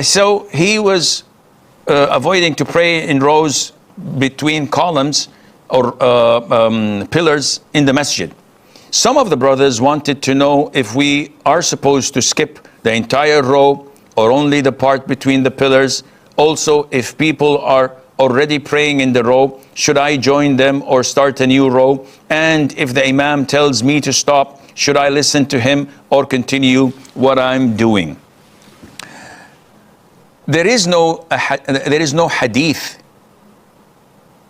So he was avoiding to pray in rows between columns or pillars in the masjid. Some of the brothers wanted to know if we are supposed to skip the entire row or only the part between the pillars. Also, if people are already praying in the row, should I join them or start a new row? And if the imam tells me to stop, should I listen to him or continue what I'm doing? There is no hadith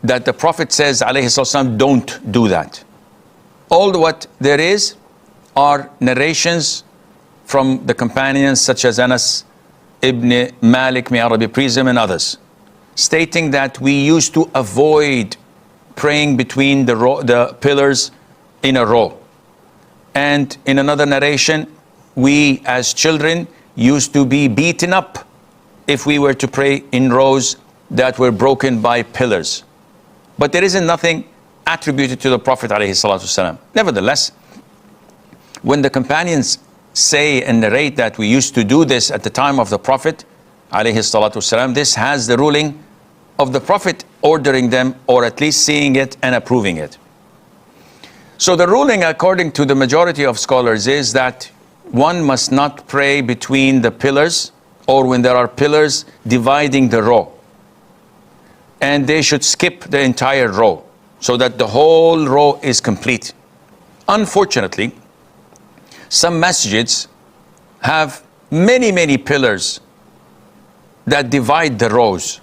that the Prophet says, alayhi sallam, don't do that. All what there is are narrations from the companions such as Anas ibn Malik, may Allah be pleased with him, and others, stating that we used to avoid praying between the pillars in a row. And in another narration, we as children used to be beaten up if we were to pray in rows that were broken by pillars. But there isn't nothing attributed to the Prophet ﷺ. Nevertheless, when the companions say and narrate that we used to do this at the time of the Prophet ﷺ, this has the ruling of the Prophet ordering them, or at least seeing it and approving it. So the ruling, according to the majority of scholars, is that one must not pray between the pillars or when there are pillars dividing the row. And they should skip the entire row so that the whole row is complete. Unfortunately, some masjids have many pillars that divide the rows.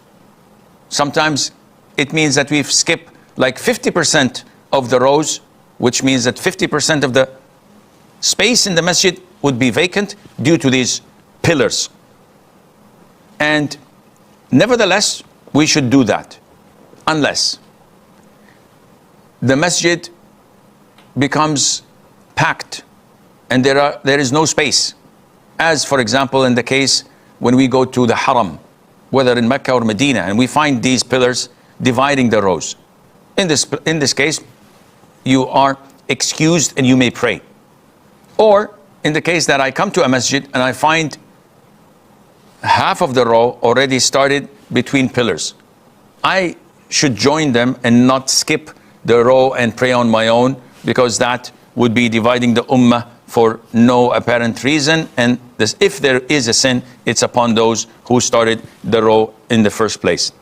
Sometimes it means that we've skipped like 50% of the rows, which means that 50% of the space in the masjid would be vacant due to these pillars. And nevertheless, we should do that unless the masjid becomes packed and there is no space. As for example, in the case when we go to the Haram, whether in Mecca or Medina, and we find these pillars dividing the rows. In this case, you are excused and you may pray. Or in the case that I come to a masjid and I find half of the row already started between pillars, I should join them and not skip the row and pray on my own, because that would be dividing the ummah for no apparent reason. And if there is a sin, it's upon those who started the row in the first place.